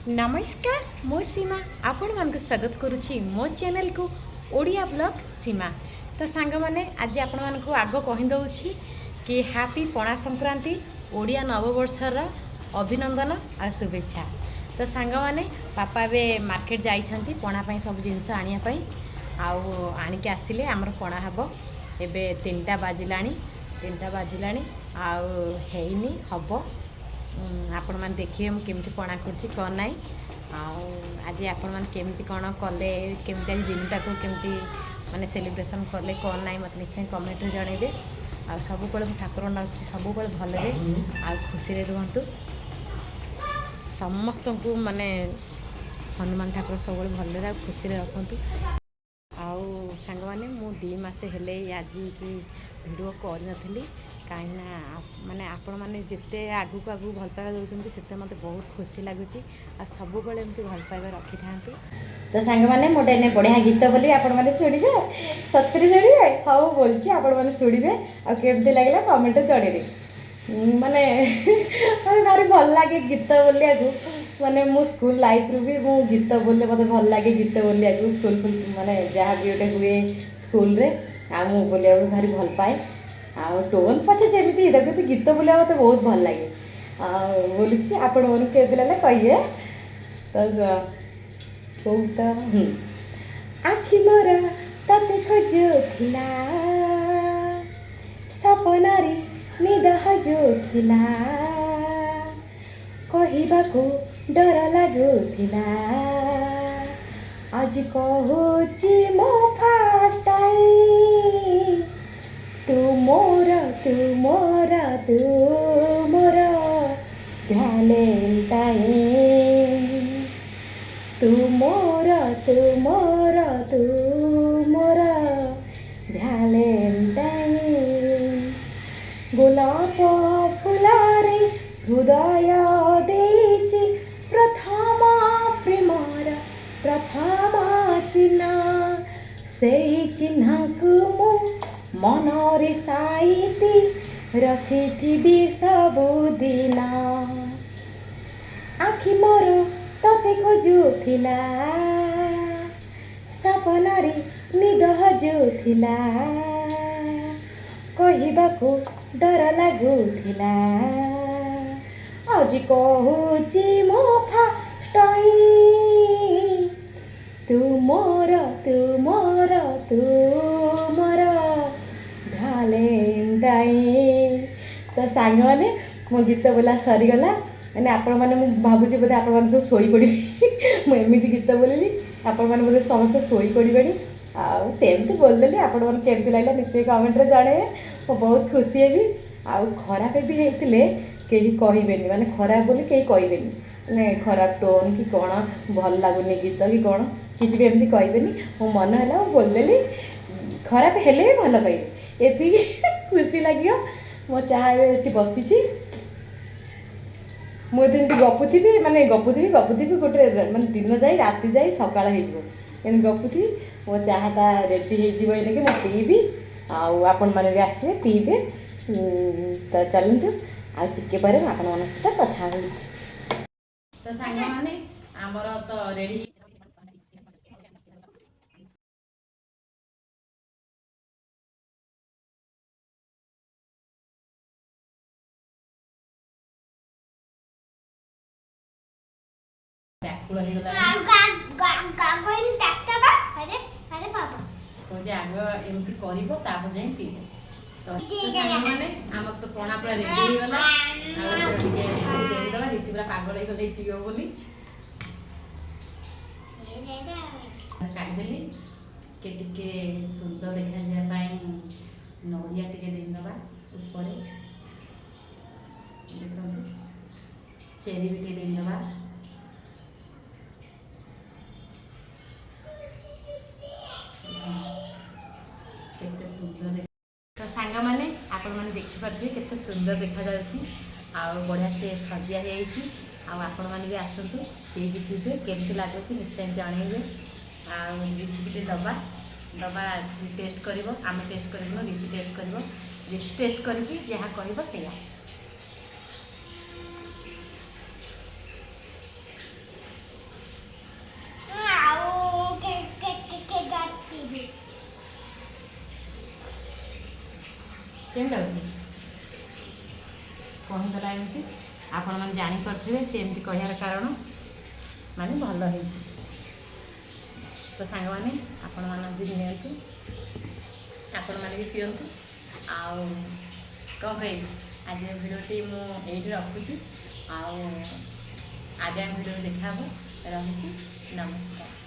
नमस्कार मो सीमा आपण मान स्वागत करुच्ची मो चैनल को ओडिया ब्लॉग सीमा। तो सांग मैंने आज आपण मान आग कहीदे कि हैप्पी पणा संक्रांति ओडिया नववर्षर अभिनंदन आ शुभेच्छा। तो सांग मैंने पापा ए मार्केट जाइछंती पणा पाई सब जिनस आनिया आणिक आसिले आमर पणा हम एबे 3टा बाजिलानी आईनी हम आपण मैंने देखिए मुझे केमती पणा करुच्ची कौन ना आज आपण मैंने केमती कौन कले केमती आज दिनटा को केमती माने सेलिब्रेशन कले कौन ना मत निश्चय कमेंट जनइबे। आ सब ठाकुर नाची सब भलरे आ खुशी रुहतु समस्त को माने हनुमान ठाकुर सब भलरे आ खुशी रखु। आउ सांग मैंने मु 2 मास हेले आज की वीडियो कर कहीं माने आपण मैंने जिते आगू को आगू भल पाइबा दौरान से मत बहुत खुशी लगुच आ सब एमती भल पाइबा रखी था। तो सांग मैंने मोटे ने बढ़िया गीत बोली आपण मैंने शुणिबे सतरी शुणिबे हाँ बोलছি आपण मैंने शुणिबे आ केमती लगला कमेंट जनइबे। माने माने भारी भल लगे गीत बोलिया माने मो स्कूल लाइफ रू भी मो गीत बोलले मते भल लगे गीत बोलिया स्कूल माने जहाँ भी गोटे हुए स्कूल रे आ मो बोलिया भारी भल पाए आ टोन पचे जमी देखते गीत बोलिया मत बहुत भल लगे बोली आपण मन के कहिए। तो आखि मोर तते खोजुथिला सपनारे निद हजुथिला कहिबाकू डर लागुथिला आज कहूची मो फास्ट टाइम तू मोर वैलेंटाइन तू मोर वैलेंटाइन गोलाप फुलारे हृदय देछि प्रथम प्रेमर प्रथम चिन्ह से चिन्ह को मु मनरे साइती रखिथिबी सबुदिन आखि मोर तते खोजुथिला सपनारे निद हजुथिला कहिबाकू डर लागुथिला आज कहूची मो फास्ट टाइम तू मोर वैलेंटाइन। तो सांग मैंने मो गीत बोला सरीगला मैंने आपण मैंने भावुची बोधे आपण मैंने सब शोई पड़ी मुझे गीत बोलिली आपण मैंने बोधे समस्त शोई पड़े आमती बोलदेली आपण मैंने केमती लगे निश्चय कमेंट जड़े मो बहुत खुशी हेबी आ खराब भी होते कहीं कहबेनि माने खराब बोली कहीं कहबेनि माने खराब टोन कि कौन भल लगुनि गीत कि कौन किसी भी एमती कहबेनि मो मन है बोलदेली खराब हेले भी भल कहे ये खुशी लगे। मो चाह ये बसी मुझे गपुथी माने गपुथी गोटे माने दिन जाए राति जाए सकाल हो गपुथी मो चाहटा रेडी हो मो पीबी आपण मैंने भी आसवे पीबे। तो चलतु आगे पर आपण मान सहित कथा तो सांग मैंने आमर तो रेडी व्याकुल मुझे आग एमती कर पीबे। तो मैंने आम तो पणा पूरा रेडी होगा देदेवा ऋषि पूरा पागल हो गले पीब बोली काटदेली के सुंदर देखा जाए नड़िया टे देदेवा ऊपर चेरी भी देदेवा केते सुंदर। तो सांग मैंने आपण मैंने देखिपे केते सुंदर देखा बढ़िया से सजिया आपण मैंने भी आसतु ये जी केमती लगुच निश्चय जनइबे रेसिपी दबा दबा टेस्ट कर आम टेस्ट कर ऋषि टेस्ट कर ऋषि टेस्ट करके जहाँ कह କେମିତି ଲାଗୁଛି କହିଦେଲା ଏମିତି ଆପଣମାନେ ଜାଣିପାରୁଥିବେ ସେ ଏମିତି କହିବାର କାରଣ ମାନେ ଭଲ ହେଇଛି। ତ ସାଙ୍ଗମାନେ ଆପଣମାନେ ବି ନିଅନ୍ତୁ, ଆପଣମାନେ ବି ପିଅନ୍ତୁ। ଆଉ କ'ଣ କହିବି, ଆଜିର ଭିଡ଼ିଓଟି ମୁଁ ଏଇଠି ରଖୁଛି। ଆଉ ଆଗାମୀ ଭିଡ଼ିଓ ଦେଖା ହେବ। ରହୁଛି, ନମସ୍କାର।